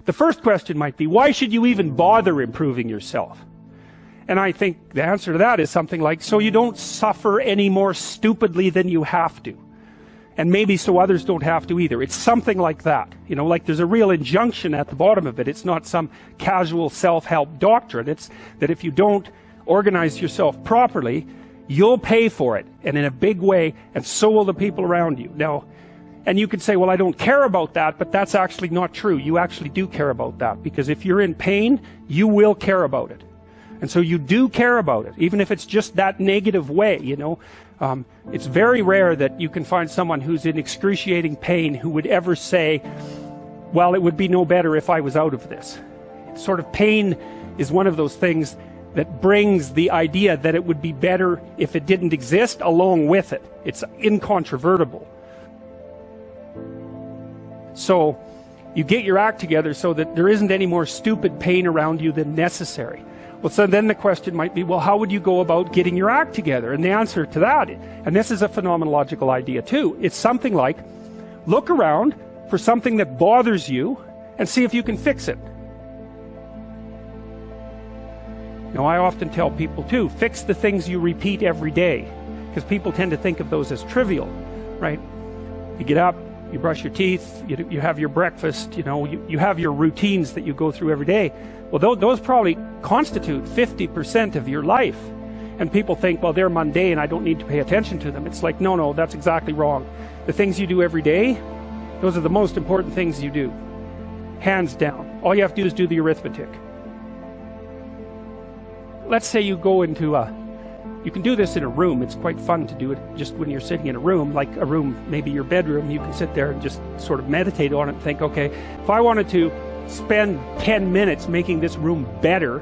The first question might be, why should you even bother improving yourself? And I think the answer to that is something like, so you don't suffer any more stupidly than you have to. And maybe so others don't have to either. It's something like that. You know, like there's a real injunction at the bottom of it. It's not some casual self-help doctrine. It's that if you don't organize yourself properly, you'll pay for it, and in a big way, and so will the people around you. Now, and you could say, well, I don't care about that, but that's actually not true. You actually do care about that, because if you're in pain, you will care about it. And so you do care about it, even if it's just that negative way, you know. It's very rare that you can find someone who's in excruciating pain who would ever say, well, it would be no better if I was out of this. Sort of pain is one of those things that brings the idea that it would be better if it didn't exist along with it. It's incontrovertible. So you get your act together so that there isn't any more stupid pain around you than necessary. Well, so then the question might be, well, how would you go about getting your act together? And the answer to that, and this is a phenomenological idea too, it's something like, look around for something that bothers you and see if you can fix it. Now, I often tell people too, fix the things you repeat every day, because people tend to think of those as trivial, right? You get up, you brush your teeth, you have your breakfast, you know, you have your routines that you go through every day. Well, those probably constitute 50% of your life. And people think, well, they're mundane, I don't need to pay attention to them. It's like, no, that's exactly wrong. The things you do every day, those are the most important things you do. Hands down. All you have to do is do the arithmetic. Let's say you go into you can do this in a room. It's quite fun to do it just when you're sitting in a room, like a room, maybe your bedroom. You can sit there and just sort of meditate on it and think, okay, if I wanted to spend 10 minutes making this room better,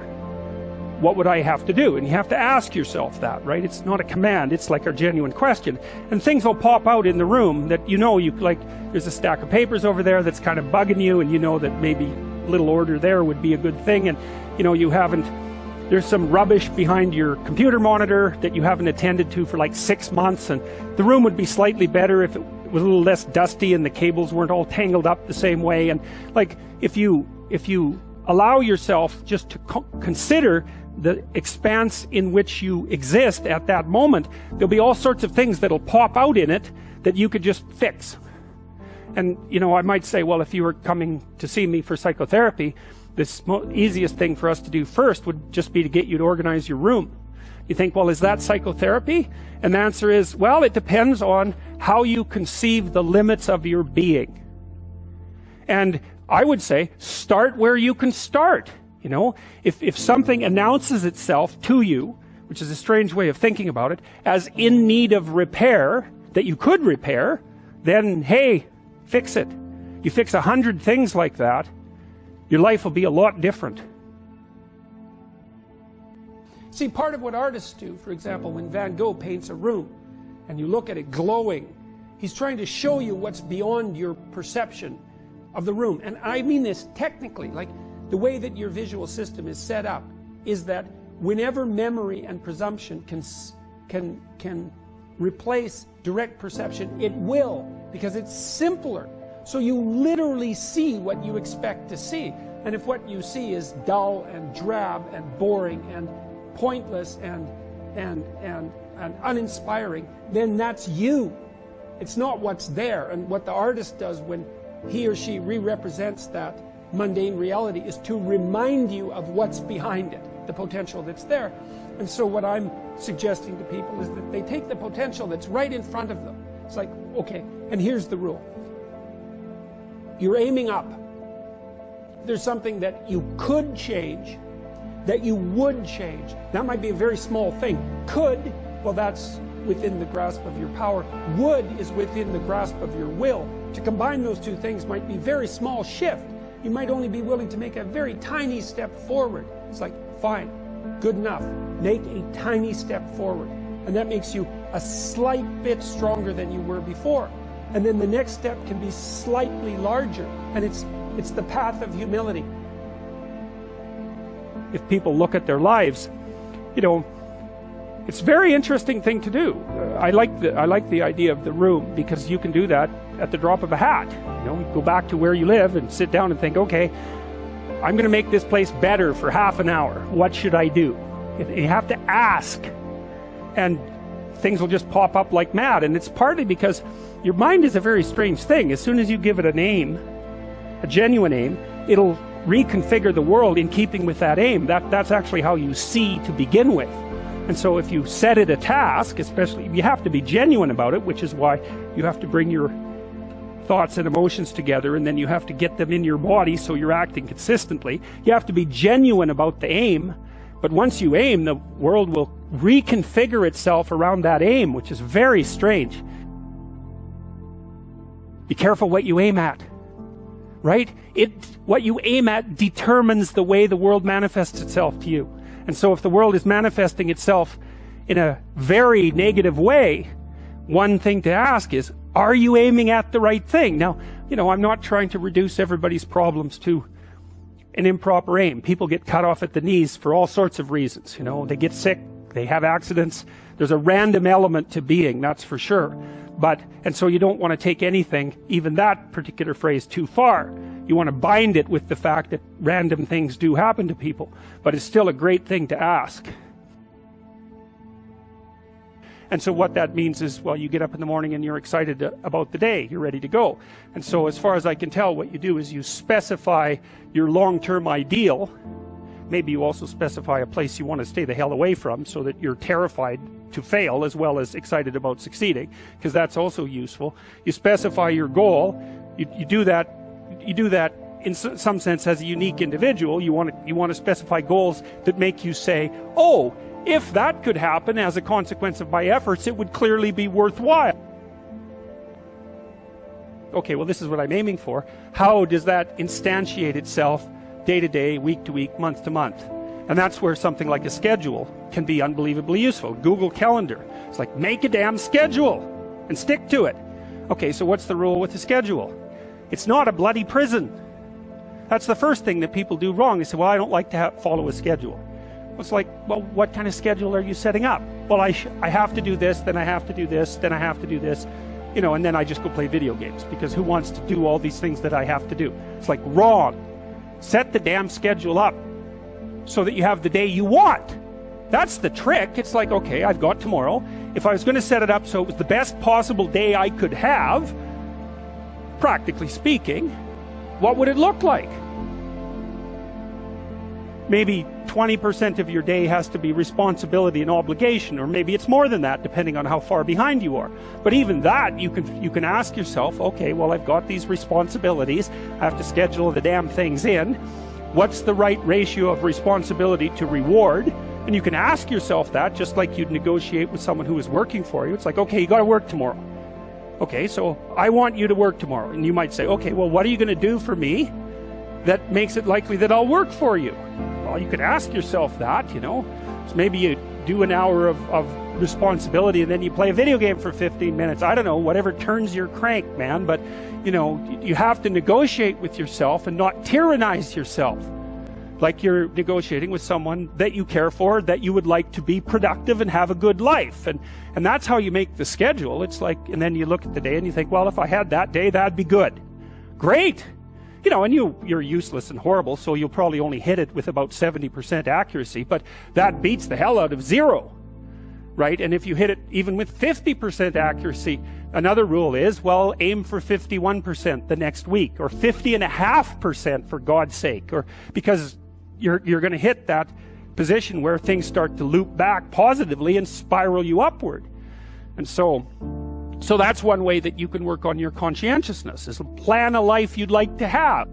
what would I have to do? And you have to ask yourself that, right? It's not a command, it's like a genuine question. And things will pop out in the room that you know, there's a stack of papers over there that's kind of bugging you, and you know that maybe a little order there would be a good thing, and you know, there's some rubbish behind your computer monitor that you haven't attended to for like 6 months, and the room would be slightly better if it was a little less dusty and the cables weren't all tangled up the same way. And like, if you allow yourself just to consider the expanse in which you exist at that moment, there'll be all sorts of things that'll pop out in it that you could just fix. And you know, I might say, well, if you were coming to see me for psychotherapy, this easiest thing for us to do first would just be to get you to organize your room. You think, well, is that psychotherapy? And the answer is, well, it depends on how you conceive the limits of your being. And I would say, start where you can start. You know, if something announces itself to you, which is a strange way of thinking about it, as in need of repair, that you could repair, then, hey, fix it. You fix 100 things like that, your life will be a lot different. See, part of what artists do, for example, when Van Gogh paints a room and you look at it glowing, he's trying to show you what's beyond your perception of the room. And I mean this technically, like the way that your visual system is set up is that whenever memory and presumption can replace direct perception, it will, because it's simpler. So you literally see what you expect to see. And if what you see is dull and drab and boring and pointless and uninspiring, then that's you. It's not what's there. And what the artist does when he or she re-represents that mundane reality is to remind you of what's behind it, the potential that's there. And so what I'm suggesting to people is that they take the potential that's right in front of them. It's like, okay, and here's the rule. You're aiming up. If there's something that you could change, that you would change, that might be a very small thing. Could, well, that's within the grasp of your power. Would is within the grasp of your will. To combine those two things might be a very small shift. You might only be willing to make a very tiny step forward. It's like, fine, good enough. Make a tiny step forward. And that makes you a slight bit stronger than you were before. And then the next step can be slightly larger. And it's the path of humility. If people look at their lives, you know, it's a very interesting thing to do. I like the idea of the room, because you can do that at the drop of a hat. You know, go back to where you live and sit down and think, okay, I'm going to make this place better for half an hour. What should I do? You have to ask, and things will just pop up like mad. And it's partly because your mind is a very strange thing. As soon as you give it a name, a genuine aim, it'll reconfigure the world in keeping with that aim. That's actually how you see to begin with. And so if you set it a task, especially, you have to be genuine about it, which is why you have to bring your thoughts and emotions together, and then you have to get them in your body so you're acting consistently. You have to be genuine about the aim, but once you aim, the world will reconfigure itself around that aim, which is very strange. Be careful what you aim at, right? What you aim at determines the way the world manifests itself to you. And so if the world is manifesting itself in a very negative way, one thing to ask is, are you aiming at the right thing? Now, I'm not trying to reduce everybody's problems to an improper aim. People get cut off at the knees for all sorts of reasons. They get sick, they have accidents. There's a random element to being, that's for sure. And so you don't want to take anything, even that particular phrase, too far. You want to bind it with the fact that random things do happen to people. But it's still a great thing to ask. And so what that means is, well, you get up in the morning and you're excited about the day. You're ready to go. And so as far as I can tell, what you do is you specify your long-term ideal. Maybe you also specify a place you want to stay the hell away from so that you're terrified to fail as well as excited about succeeding, because that's also useful. You specify your goal. You do that in some sense as a unique individual. You want to specify goals that make you say, oh, if that could happen as a consequence of my efforts, it would clearly be worthwhile. Okay, well, this is what I'm aiming for. How does that instantiate itself day to day, week to week, month to month? And that's where something like a schedule can be unbelievably useful. Google Calendar. It's like, make a damn schedule and stick to it. Okay, so what's the rule with the schedule? It's not a bloody prison. That's the first thing that people do wrong. They say, well, I don't like to follow a schedule. It's like, well, what kind of schedule are you setting up? Well, I have to do this, then I have to do this, then I have to do this, and then I just go play video games, because who wants to do all these things that I have to do? It's like, wrong. Set the damn schedule up so that you have the day you want. That's the trick. It's like, okay, I've got tomorrow. If I was going to set it up so it was the best possible day I could have, practically speaking, what would it look like? Maybe 20% of your day has to be responsibility and obligation, or maybe it's more than that, depending on how far behind you are. But even that, you can ask yourself, okay, well, I've got these responsibilities. I have to schedule the damn things in. What's the right ratio of responsibility to reward? And you can ask yourself that, just like you'd negotiate with someone who is working for you. It's like, okay, you got to work tomorrow. Okay, so I want you to work tomorrow. And you might say, okay, well, what are you going to do for me that makes it likely that I'll work for you? Well, you could ask yourself that, So maybe you do an hour of responsibility and then you play a video game for 15 minutes. I don't know, whatever turns your crank, man. But, you have to negotiate with yourself and not tyrannize yourself. Like you're negotiating with someone that you care for, that you would like to be productive and have a good life. And that's how you make the schedule. It's like, and then you look at the day and you think, well, if I had that day, that'd be good. Great. And you're useless and horrible, so you'll probably only hit it with about 70% accuracy, but that beats the hell out of 0, right? And if you hit it even with 50% accuracy, another rule is, well, aim for 51% the next week, or 50.5% for God's sake, or because you're going to hit that position where things start to loop back positively and spiral you upward. And so that's one way that you can work on your conscientiousness, is plan a life you'd like to have.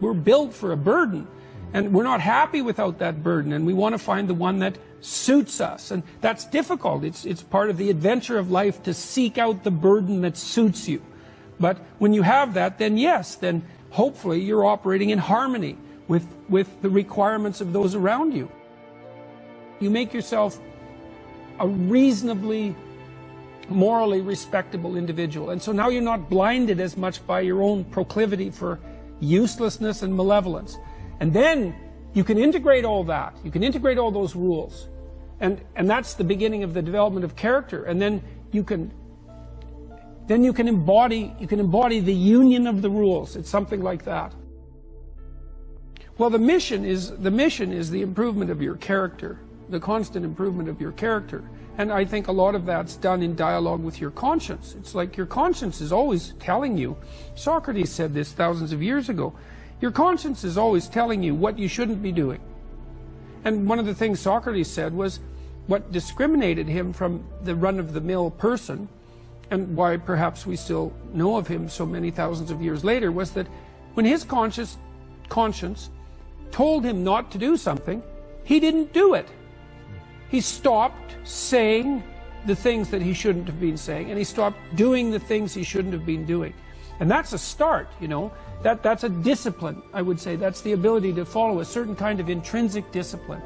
We're built for a burden, and we're not happy without that burden, and we want to find the one that suits us. And that's difficult. It's part of the adventure of life to seek out the burden that suits you. But when you have that, then yes, then hopefully you're operating in harmony with the requirements of those around you. You make yourself a reasonably morally respectable individual. And so now you're not blinded as much by your own proclivity for uselessness and malevolence. And then you can integrate all that. You can integrate all those rules. And that's the beginning of the development of character. And then you can then you can embody the union of the rules. It's something like that. Well, the mission is the improvement of your character, the constant improvement of your character. And I think a lot of that's done in dialogue with your conscience. It's like your conscience is always telling you, Socrates said this thousands of years ago, your conscience is always telling you what you shouldn't be doing. And one of the things Socrates said was what discriminated him from the run-of-the-mill person, and why perhaps we still know of him so many thousands of years later, was that when his conscience told him not to do something, he didn't do it. He stopped saying the things that he shouldn't have been saying, and he stopped doing the things he shouldn't have been doing. And that's a start, you know. That's a discipline, I would say. That's the ability to follow a certain kind of intrinsic discipline.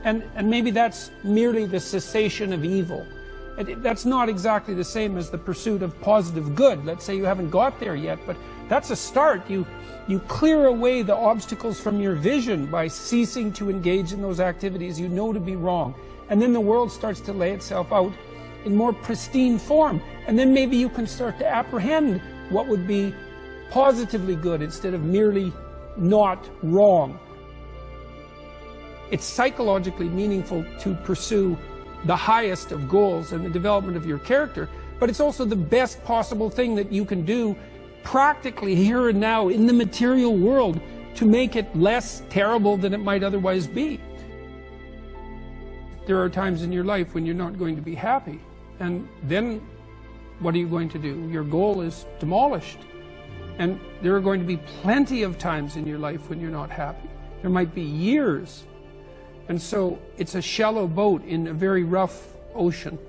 And maybe that's merely the cessation of evil. That's not exactly the same as the pursuit of positive good. Let's say you haven't got there yet, but that's a start. You clear away the obstacles from your vision by ceasing to engage in those activities you know to be wrong. And then the world starts to lay itself out in more pristine form. And then maybe you can start to apprehend what would be positively good instead of merely not wrong. It's psychologically meaningful to pursue the highest of goals and the development of your character, but it's also the best possible thing that you can do practically here and now in the material world to make it less terrible than it might otherwise be. There are times in your life when you're not going to be happy, and then what are you going to do? Your goal is demolished. And there are going to be plenty of times in your life when you're not happy. There might be years. And so it's a shallow boat in a very rough ocean.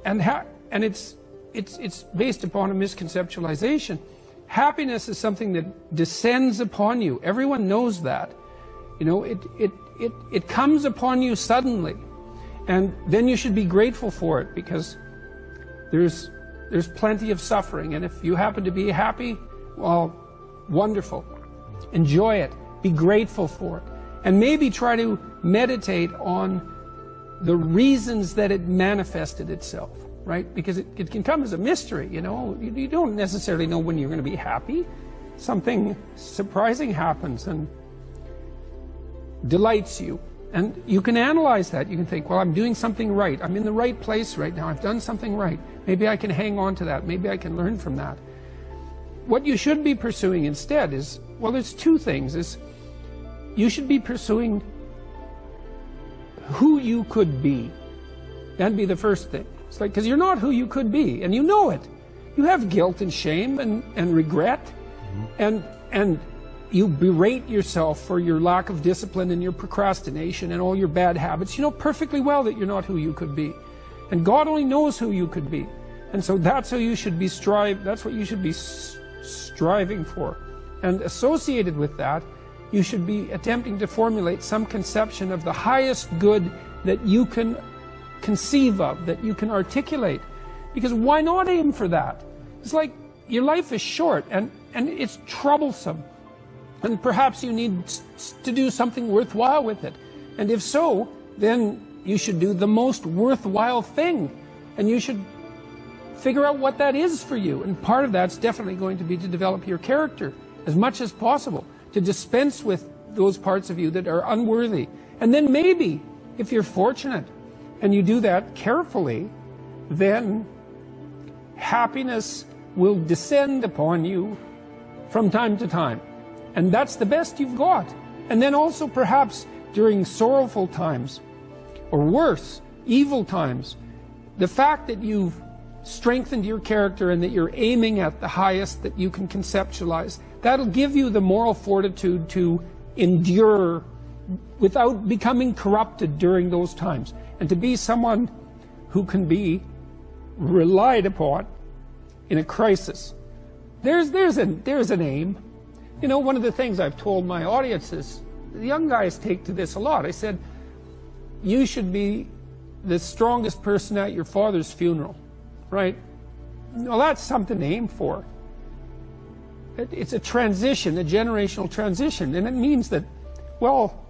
And it's based upon a misconceptualization. Happiness is something that descends upon you. Everyone knows that. You know, it comes upon you suddenly. And then you should be grateful for it, because there's plenty of suffering. And if you happen to be happy, well, wonderful. Enjoy it. Be grateful for it. And maybe try to meditate on the reasons that it manifested itself, right? Because it can come as a mystery, you know. You don't necessarily know when you're going to be happy. Something surprising happens and delights you. And you can analyze that. You can think, well, I'm doing something right. I'm in the right place right now. I've done something right. Maybe I can hang on to that. Maybe I can learn from that. What you should be pursuing instead is, well, there's two things. You should be pursuing who you could be. That'd be the first thing. It's like, because you're not who you could be, and you know it. You have guilt and shame and regret, and you berate yourself for your lack of discipline and your procrastination and all your bad habits. You know perfectly well that you're not who you could be. And God only knows who you could be. And so that's how you should be that's what you should be striving for. And associated with that, you should be attempting to formulate some conception of the highest good that you can conceive of, that you can articulate. Because why not aim for that? It's like your life is short and it's troublesome. And perhaps you need to do something worthwhile with it. And if so, then you should do the most worthwhile thing. And you should figure out what that is for you. And part of that's definitely going to be to develop your character as much as possible, to dispense with those parts of you that are unworthy. And then maybe, if you're fortunate, and you do that carefully, then happiness will descend upon you from time to time. And that's the best you've got. And then also perhaps during sorrowful times, or worse, evil times, the fact that you've strengthened your character and that you're aiming at the highest that you can conceptualize, that'll give you the moral fortitude to endure without becoming corrupted during those times, and to be someone who can be relied upon in a crisis. There's an aim. You know, one of the things I've told my audience is, the young guys take to this a lot. I said, you should be the strongest person at your father's funeral, right? Well, that's something to aim for. It's a transition, a generational transition, and it means that, well,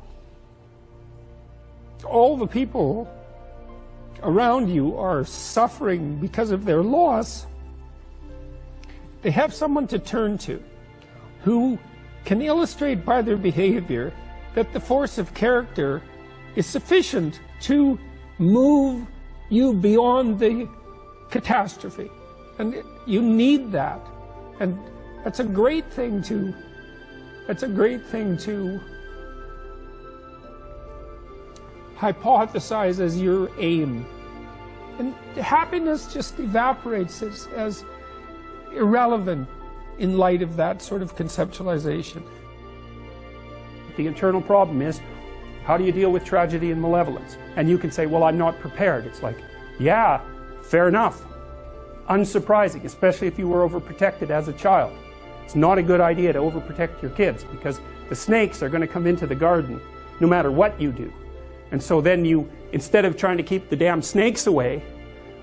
all the people around you are suffering because of their loss, they have someone to turn to who can illustrate by their behavior that the force of character is sufficient to move you beyond the catastrophe. And you need that. And that's a great thing to hypothesize as your aim. And happiness just evaporates as irrelevant in light of that sort of conceptualization. The internal problem is, how do you deal with tragedy and malevolence? And you can say, well, I'm not prepared. It's like, yeah, fair enough. Unsurprising, especially if you were overprotected as a child. It's not a good idea to overprotect your kids, because the snakes are going to come into the garden no matter what you do. And so then you, instead of trying to keep the damn snakes away,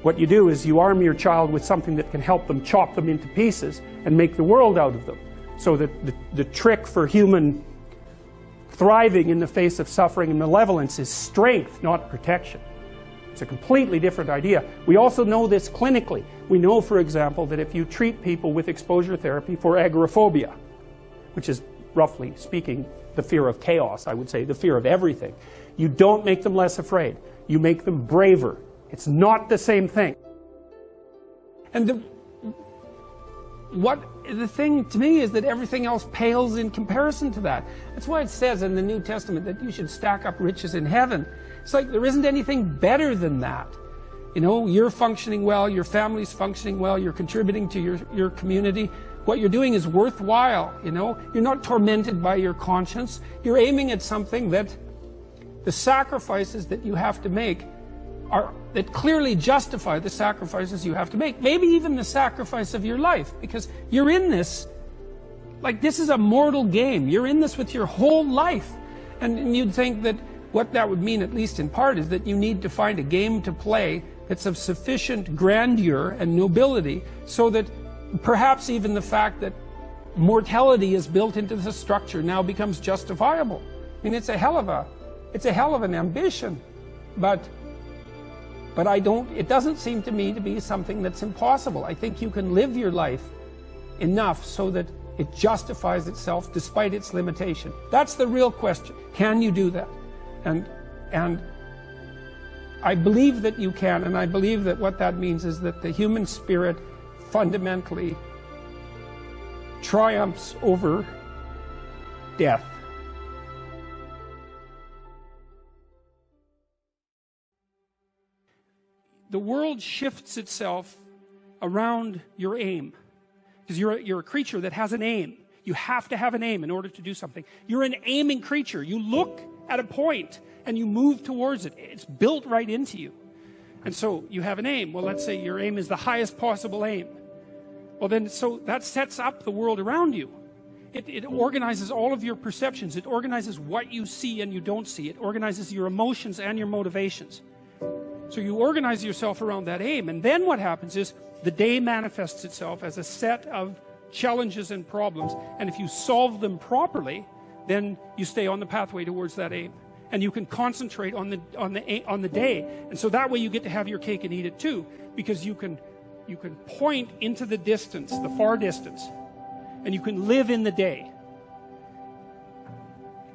what you do is you arm your child with something that can help them chop them into pieces and make the world out of them. So that the trick for human thriving in the face of suffering and malevolence is strength, not protection. It's a completely different idea. We also know this clinically. We know, for example, that if you treat people with exposure therapy for agoraphobia, which is, roughly speaking, the fear of chaos, I would say, the fear of everything, you don't make them less afraid. You make them braver. It's not the same thing. And the thing to me is that everything else pales in comparison to that. That's why it says in the New Testament that you should stack up riches in heaven. It's like there isn't anything better than that. You know, you're functioning well, your family's functioning well, you're contributing to your community. What you're doing is worthwhile, you know. You're not tormented by your conscience. You're aiming at something that the sacrifices that you have to make that clearly justify the sacrifices you have to make. Maybe even the sacrifice of your life, because you're in this, like this is a mortal game. You're in this with your whole life. And you'd think that what that would mean, at least in part, is that you need to find a game to play that's of sufficient grandeur and nobility so that perhaps even the fact that mortality is built into the structure now becomes justifiable. I mean, it's a hell of an ambition, but it doesn't seem to me to be something that's impossible. I think you can live your life enough so that it justifies itself despite its limitation. That's the real question. Can you do that? And I believe that you can, and I believe that what that means is that the human spirit fundamentally triumphs over death. The world shifts itself around your aim, because you're a creature that has an aim. You have to have an aim in order to do something. You're an aiming creature. You look at a point and you move towards it. It's built right into you. And so you have an aim. Well, let's say your aim is the highest possible aim. Well, then, so that sets up the world around you. It organizes all of your perceptions. It organizes what you see and you don't see. It organizes your emotions and your motivations. So you organize yourself around that aim. And then what happens is the day manifests itself as a set of challenges and problems. And if you solve them properly, then you stay on the pathway towards that aim. And you can concentrate on the day. And so that way you get to have your cake and eat it too. Because you can point into the distance, the far distance. And you can live in the day.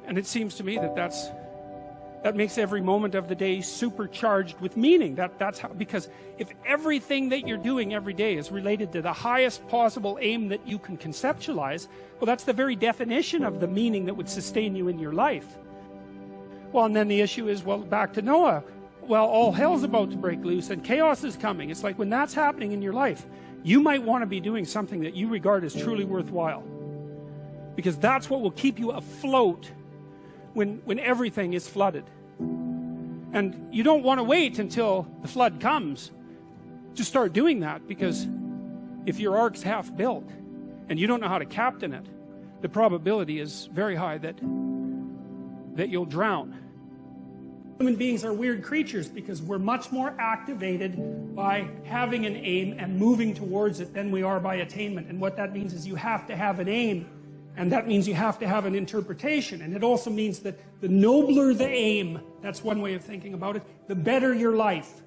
And it seems to me that makes every moment of the day supercharged with meaning. That's how, because if everything that you're doing every day is related to the highest possible aim that you can conceptualize, well, that's the very definition of the meaning that would sustain you in your life. Well, and then the issue is, well, back to Noah. Well, all hell's about to break loose and chaos is coming. It's like when that's happening in your life, you might want to be doing something that you regard as truly worthwhile. Because that's what will keep you afloat when everything is flooded. And you don't want to wait until the flood comes to start doing that, because if your ark's half built and you don't know how to captain it, the probability is very high that you'll drown. Human beings are weird creatures because we're much more activated by having an aim and moving towards it than we are by attainment. And what that means is you have to have an aim, and that means you have to have an interpretation. And it also means that the nobler the aim, that's one way of thinking about it, the better your life.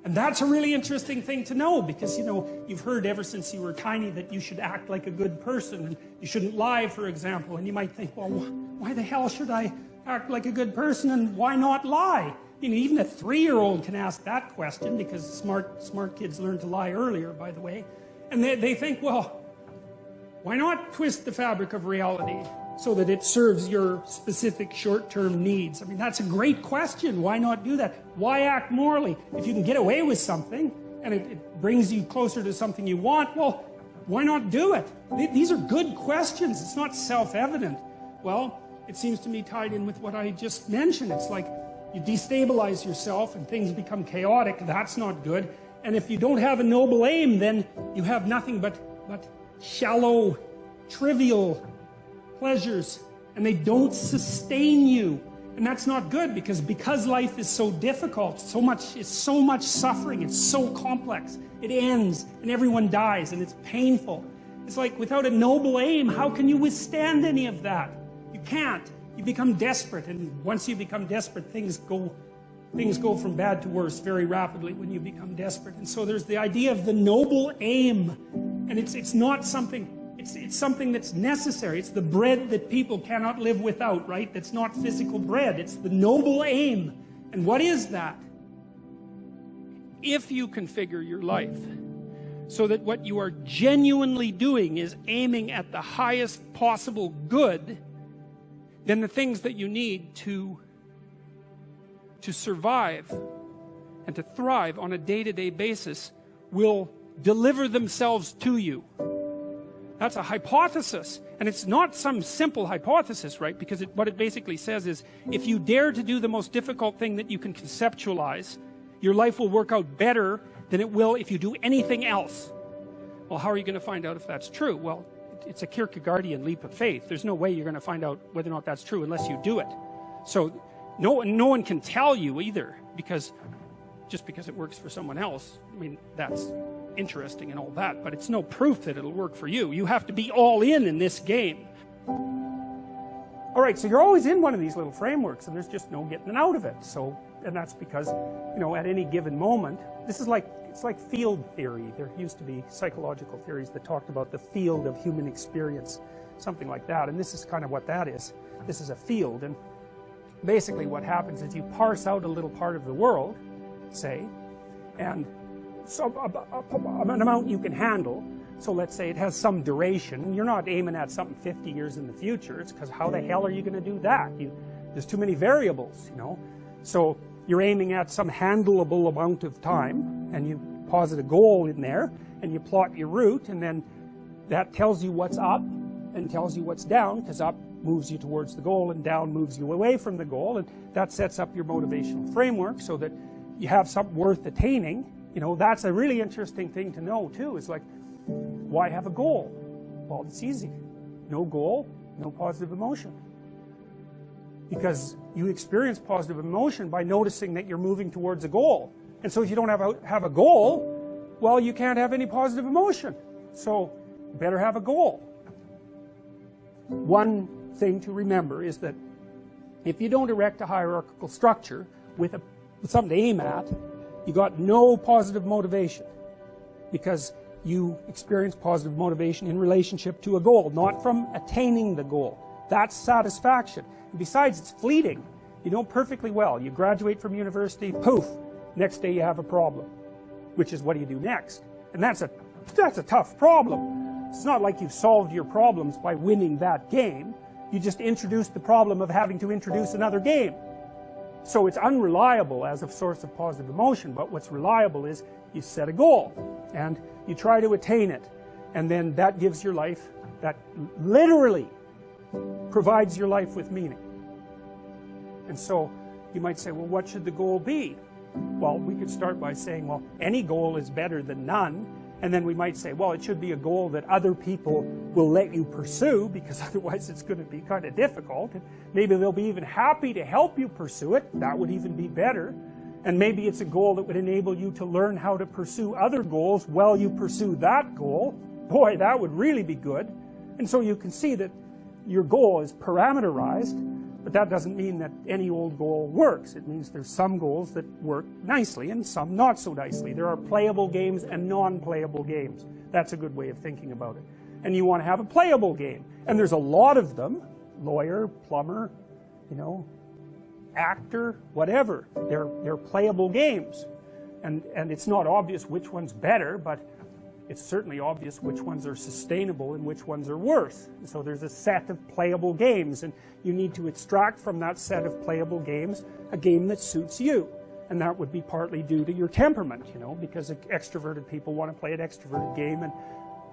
And that's a really interesting thing to know, because, you've heard ever since you were tiny that you should act like a good person, and you shouldn't lie, for example. And you might think, well, why the hell should I act like a good person, and why not lie? Even a 3-year-old can ask that question, because smart kids learn to lie earlier, by the way. And they think, well, why not twist the fabric of reality so that it serves your specific short-term needs? I mean, that's a great question. Why not do that? Why act morally? If you can get away with something and it brings you closer to something you want, well, why not do it? These are good questions. It's not self-evident. Well, it seems to me tied in with what I just mentioned. It's like you destabilize yourself and things become chaotic. That's not good. And if you don't have a noble aim, then you have nothing but shallow, trivial pleasures, and they don't sustain you. And that's not good, because life is so difficult, it's so much suffering, it's so complex. It ends, and everyone dies, and it's painful. It's like, without a noble aim, how can you withstand any of that? You can't. You become desperate, and once you become desperate, things go from bad to worse very rapidly when you become desperate. And so there's the idea of the noble aim, and it's not something. It's something that's necessary. It's the bread that people cannot live without, right? That's not physical bread. It's the noble aim. And what is that? If you configure your life so that what you are genuinely doing is aiming at the highest possible good, then the things that you need to survive and to thrive on a day-to-day basis will deliver themselves to you. That's a hypothesis, and it's not some simple hypothesis, right? Because what it basically says is, if you dare to do the most difficult thing that you can conceptualize, your life will work out better than it will if you do anything else. Well, how are you going to find out if that's true? Well, it's a Kierkegaardian leap of faith. There's no way you're going to find out whether or not that's true unless you do it. So no one can tell you either, just because it works for someone else. I mean, that's interesting and all that, but it's no proof that it'll work for you. You have to be all in this game. All right, so you're always in one of these little frameworks, and there's just no getting out of it. And that's because, at any given moment, it's like field theory. There used to be psychological theories that talked about the field of human experience, something like that, and this is kind of what that is. This is a field, and basically what happens is you parse out a little part of the world, say, and an amount you can handle. So let's say it has some duration. You're not aiming at something 50 years in the future. It's because how the hell are you going to do that? There's too many variables, So you're aiming at some handleable amount of time, and you posit a goal in there, and you plot your route, and then that tells you what's up and tells you what's down, because up moves you towards the goal and down moves you away from the goal, and that sets up your motivational framework so that you have something worth attaining. That's a really interesting thing to know too. It's like, why have a goal? Well, it's easy. No goal, no positive emotion. Because you experience positive emotion by noticing that you're moving towards a goal. And so if you don't have a goal, well, you can't have any positive emotion. So you better have a goal. One thing to remember is that if you don't erect a hierarchical structure with something to aim at, you got no positive motivation, because you experience positive motivation in relationship to a goal, not from attaining the goal. That's satisfaction. And besides, it's fleeting. You know perfectly well. You graduate from university, poof, next day you have a problem, which is, what do you do next? And that's a tough problem. It's not like you've solved your problems by winning that game. You just introduced the problem of having to introduce another game. So it's unreliable as a source of positive emotion, but what's reliable is you set a goal and you try to attain it, and then that gives your life, that literally provides your life with meaning. And so you might say, well, what should the goal be? Well, we could start by saying, well, any goal is better than none. And then we might say, well, it should be a goal that other people will let you pursue, because otherwise it's going to be kind of difficult. And maybe they'll be even happy to help you pursue it. That would even be better. And maybe it's a goal that would enable you to learn how to pursue other goals while you pursue that goal. Boy, that would really be good. And so you can see that your goal is parameterized But that doesn't mean that any old goal works. It means there's some goals that work nicely and some not so nicely. There are playable games and non-playable games. That's a good way of thinking about it. And you want to have a playable game. And there's a lot of them. Lawyer, plumber, you know, actor, whatever. They're playable games. And it's not obvious which one's better, but it's certainly obvious which ones are sustainable and which ones are worse. And so there's a set of playable games, and you need to extract from that set of playable games a game that suits you. And that would be partly due to your temperament, you know, because extroverted people want to play an extroverted game, and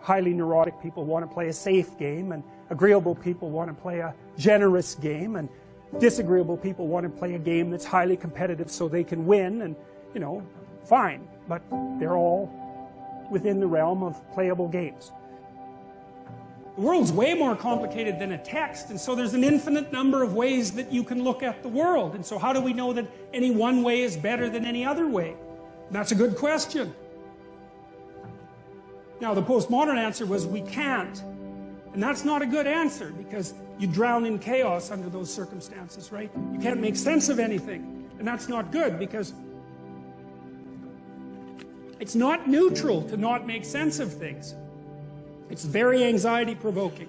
highly neurotic people want to play a safe game, and agreeable people want to play a generous game, and disagreeable people want to play a game that's highly competitive so they can win, and, you know, fine. But they're all within the realm of playable games. The world's way more complicated than a text, and so there's an infinite number of ways that you can look at the world. And so how do we know that any one way is better than any other way? And that's a good question. Now, the postmodern answer was we can't. And that's not a good answer, because you drown in chaos under those circumstances, right? You can't make sense of anything. And that's not good, because it's not neutral to not make sense of things. It's very anxiety-provoking.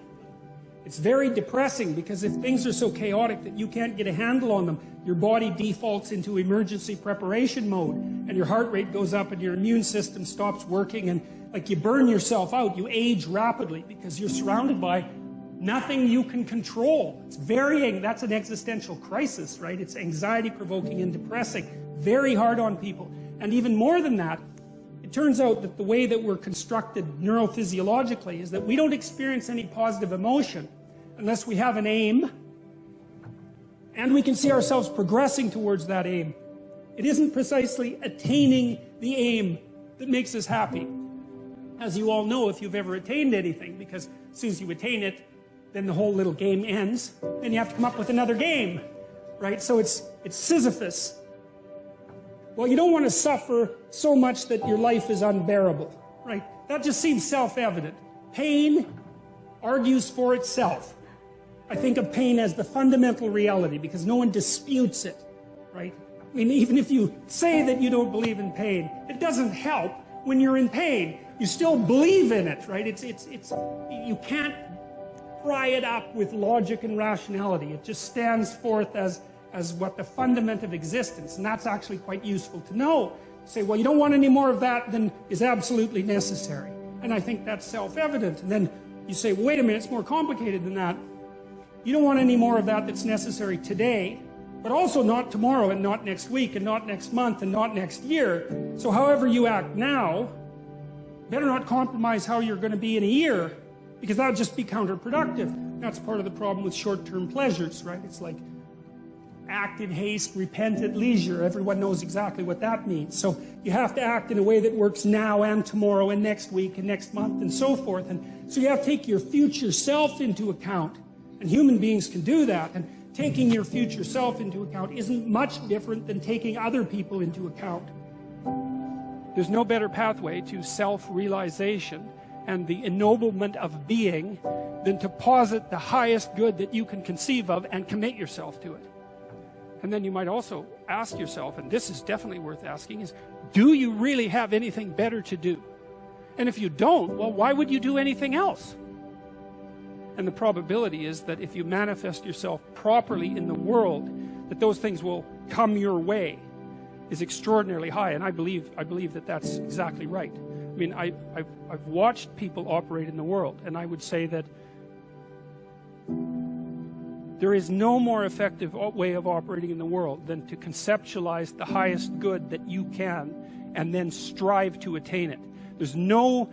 It's very depressing, because if things are so chaotic that you can't get a handle on them, your body defaults into emergency preparation mode, and your heart rate goes up and your immune system stops working, and like you burn yourself out, you age rapidly because you're surrounded by nothing you can control. It's that's an existential crisis, right? It's anxiety-provoking and depressing, very hard on people. And even more than that, it turns out that the way that we're constructed neurophysiologically is that we don't experience any positive emotion unless we have an aim and we can see ourselves progressing towards that aim. It isn't precisely attaining the aim that makes us happy, as you all know if you've ever attained anything, because as soon as you attain it, then the whole little game ends, then you have to come up with another game, right? So it's Sisyphus. Well, you don't want to suffer so much that your life is unbearable, right? That just seems self-evident. Pain argues for itself. I think of pain as the fundamental reality, because no one disputes it, right? I mean, even if you say that you don't believe in pain, it doesn't help when you're in pain. You still believe in it, right? You can't pry it up with logic and rationality. It just stands forth as what the fundament of existence, and that's actually quite useful to know. You say, well, you don't want any more of that than is absolutely necessary. And I think that's self-evident. And then you say, well, wait a minute, it's more complicated than that. You don't want any more of that that's necessary today, but also not tomorrow, and not next week, and not next month, and not next year. So however you act now, better not compromise how you're going to be in a year, because that'll just be counterproductive. That's part of the problem with short-term pleasures, right? It's like act in haste, repent at leisure. Everyone knows exactly what that means. So you have to act in a way that works now and tomorrow and next week and next month and so forth. And so you have to take your future self into account. And human beings can do that. And taking your future self into account isn't much different than taking other people into account. There's no better pathway to self-realization and the ennoblement of being than to posit the highest good that you can conceive of and commit yourself to it. And then you might also ask yourself, and this is definitely worth asking, is do you really have anything better to do? And if you don't, well, why would you do anything else? And the probability is that if you manifest yourself properly in the world, that those things will come your way is extraordinarily high. And I believe that that's exactly right. I mean, I've watched people operate in the world, and I would say that there is no more effective way of operating in the world than to conceptualize the highest good that you can and then strive to attain it. There's no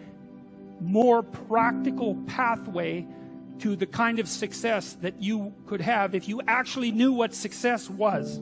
more practical pathway to the kind of success that you could have if you actually knew what success was.